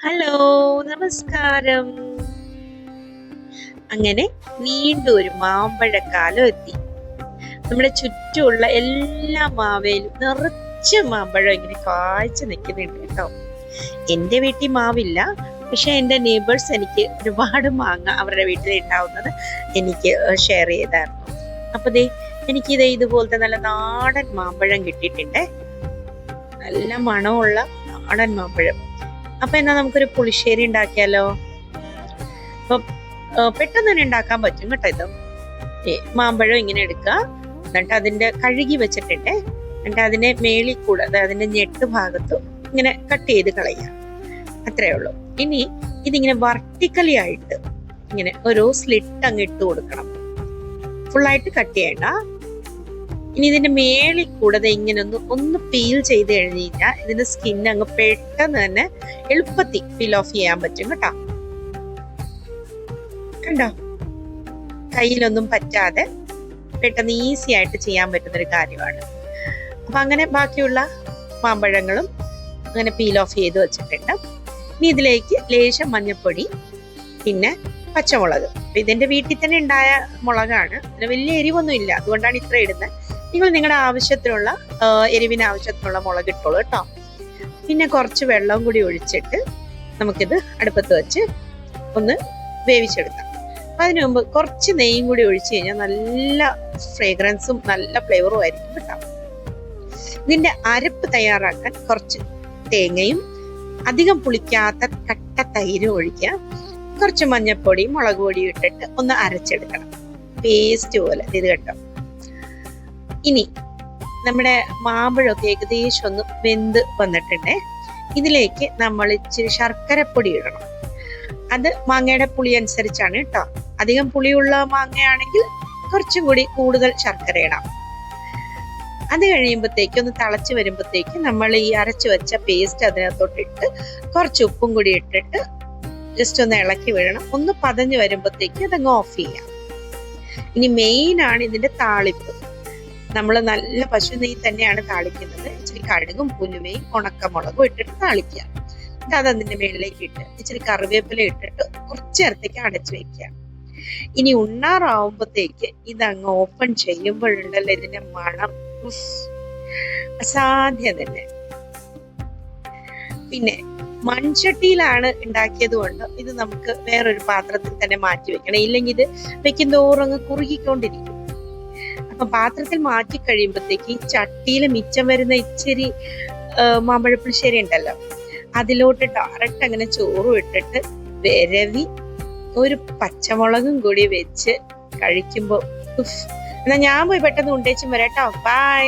Hello, നമസ്കാരം. അങ്ങനെ വീണ്ടും ഒരു മാമ്പഴക്കാലം എത്തി. നമ്മുടെ ചുറ്റുമുള്ള എല്ലാ മാവേലും നിറച്ച് മാമ്പഴം ഇങ്ങനെ കായ്ച്ചു നിൽക്കുന്നുണ്ട് കേട്ടോ. എൻ്റെ വീട്ടിൽ മാവില്ല, പക്ഷെ എൻ്റെ നെയ്ബേഴ്സ് എനിക്ക് ഒരുപാട് മാങ്ങ അവരുടെ വീട്ടിൽ ഉണ്ടാവുന്നത് എനിക്ക് ഷെയർ ചെയ്തായിരുന്നു. അപ്പൊ ഇതുപോലത്തെ നല്ല നാടൻ മാമ്പഴം കിട്ടിയിട്ടുണ്ട്. നല്ല മണമുള്ള നാടൻ മാമ്പഴം. അപ്പൊ എന്നാ നമുക്കൊരു പുളിശ്ശേരി ഉണ്ടാക്കിയാലോ? അപ്പൊ പെട്ടെന്ന് തന്നെ ഉണ്ടാക്കാൻ പറ്റും കേട്ടോ. മാമ്പഴം ഇങ്ങനെ എടുക്കുക, എന്നിട്ട് അതിന്റെ കഴുകി വെച്ചിട്ടുണ്ട്, എന്നിട്ട് അതിന്റെ മേളിൽ കൂടെ അതായത് അതിന്റെ ഞെട്ട് ഭാഗത്തും ഇങ്ങനെ കട്ട് ചെയ്ത് കളയുക. അത്രേ ഉള്ളൂ. ഇനി ഇതിങ്ങനെ വർട്ടിക്കലി ആയിട്ട് ഇങ്ങനെ ഓരോ സ്ലിറ്റ് അങ്ങ് ഇട്ട് കൊടുക്കണം. ഫുള്ളായിട്ട് കട്ട് ചെയ്യണ്ട. ഇനി ഇതിന്റെ മേളിൽ കൂടെ ഇങ്ങനെ ഒന്ന് പീൽ ചെയ്ത് കഴിഞ്ഞാൽ ഇതിന്റെ സ്കിൻ അങ്ങ് പെട്ടെന്ന് തന്നെ എളുപ്പത്തിൽ പീൽ ഓഫ് ചെയ്യാൻ പറ്റും കേട്ടോ. കണ്ടോ, കയ്യിലൊന്നും പറ്റാതെ പെട്ടെന്ന് ഈസി ആയിട്ട് ചെയ്യാൻ പറ്റുന്ന ഒരു കാര്യമാണ്. അപ്പൊ അങ്ങനെ ബാക്കിയുള്ള മാമ്പഴങ്ങളും അങ്ങനെ പീൽ ഓഫ് ചെയ്ത് വെച്ചിട്ടുണ്ട്. ഇനി ഇതിലേക്ക് ലേശം മഞ്ഞൾപ്പൊടി, പിന്നെ പച്ചമുളക്. ഇതിന്റെ വീട്ടിൽ തന്നെ ഉണ്ടായ മുളകാണ്, അതിന് വലിയ എരിവൊന്നും ഇല്ല, അതുകൊണ്ടാണ് ഇത്ര ഇടുന്നത്. നിങ്ങൾ നിങ്ങളുടെ ആവശ്യത്തിനുള്ള എരിവിന് ആവശ്യത്തിനുള്ള മുളക് ഇട്ടോളൂ കേട്ടോ. പിന്നെ കുറച്ച് വെള്ളം കൂടി ഒഴിച്ചിട്ട് നമുക്കിത് അടുപ്പത്ത് വെച്ച് ഒന്ന് വേവിച്ചെടുക്കാം. അതിനു മുമ്പ് കുറച്ച് നെയ്യും കൂടി ഒഴിച്ചു കഴിഞ്ഞാൽ നല്ല ഫ്രേഗ്രൻസും നല്ല ഫ്ലേവറും ആയിരിക്കും കേട്ടോ. ഇതിന്റെ അരപ്പ് തയ്യാറാക്കാൻ കുറച്ച് തേങ്ങയും അധികം പുളിക്കാത്ത കട്ട തൈരും ഒഴിക്കുക. കുറച്ച് മഞ്ഞൾപ്പൊടി മുളക് പൊടിയും ഇട്ടിട്ട് ഒന്ന് അരച്ചെടുക്കണം, പേസ്റ്റ് പോലെ. ഇത് കേട്ടോ. ഇനി നമ്മുടെ മാമ്പഴമൊക്കെ ഏകദേശം ഒന്ന് വെന്ത് വന്നിട്ടുണ്ട്. ഇതിലേക്ക് നമ്മൾ ഇച്ചിരി ശർക്കരപ്പൊടി ഇടണം. അത് മാങ്ങയുടെ പുളി അനുസരിച്ചാണ് കേട്ടോ. അധികം പുളിയുള്ള മാങ്ങയാണെങ്കിൽ കുറച്ചും കൂടി കൂടുതൽ ശർക്കര ഇടാം. അത് കഴിയുമ്പോഴത്തേക്ക് ഒന്ന് തിളച്ച് വരുമ്പോഴത്തേക്ക് നമ്മൾ ഈ അരച്ചു വെച്ച പേസ്റ്റ് അതിനകത്തോട്ടിട്ട് കുറച്ച് ഉപ്പും കൂടി ഇട്ടിട്ട് ജസ്റ്റ് ഒന്ന് ഇളക്കി വിടണം. ഒന്ന് പതഞ്ഞ് വരുമ്പോഴത്തേക്ക് അതങ്ങ് ഓഫ് ചെയ്യാം. ഇനി മെയിൻ ആണ് ഇതിന്റെ താളിപ്പ്. നമ്മൾ നല്ല പശു നെയ്യ് തന്നെയാണ് താളിക്കുന്നത്. ഇച്ചിരി കടുകും ഉലുവയും ഉണക്കമുളകും ഇട്ടിട്ട് താളിക്കുക. അത് അതിന്റെ മേളിലേക്ക് ഇട്ട് ഇച്ചിരി കറിവേപ്പില ഇട്ടിട്ട് കുറച്ച് നേരത്തേക്ക് അടച്ചു വെക്കുക. ഇനി ഉണ്ണാറാവുമ്പോഴത്തേക്ക് ഇതങ്ങ് ഓപ്പൺ ചെയ്യുമ്പോഴുണ്ടല്ലോ ഇതിന്റെ മണം അസാധ്യം തന്നെ. പിന്നെ മൺചട്ടിയിലാണ് ഉണ്ടാക്കിയത് കൊണ്ട് ഇത് നമുക്ക് വേറൊരു പാത്രത്തിൽ തന്നെ മാറ്റി വെക്കണം, ഇല്ലെങ്കിൽ ഇത് വെക്കും തോറും അങ്ങ് കുറുകിക്കൊണ്ടിരിക്കും. അപ്പൊ പാത്രത്തിൽ മാറ്റി കഴിയുമ്പോഴത്തേക്ക് ഈ ചട്ടിയിൽ മിച്ചം വരുന്ന ഇച്ചിരി മാമ്പഴപ്പുളിശ്ശേരി ഉണ്ടല്ലോ, അതിലോട്ട് ഡയറക്റ്റ് അങ്ങനെ ചോറും ഇട്ടിട്ട് വിരവി ഒരു പച്ചമുളകും കൂടി വെച്ച് കഴിക്കുമ്പോ എന്നാ ഞാൻ പോയി പെട്ടെന്ന് ഉണ്ടേച്ചും വരാട്ടോ. ബൈ.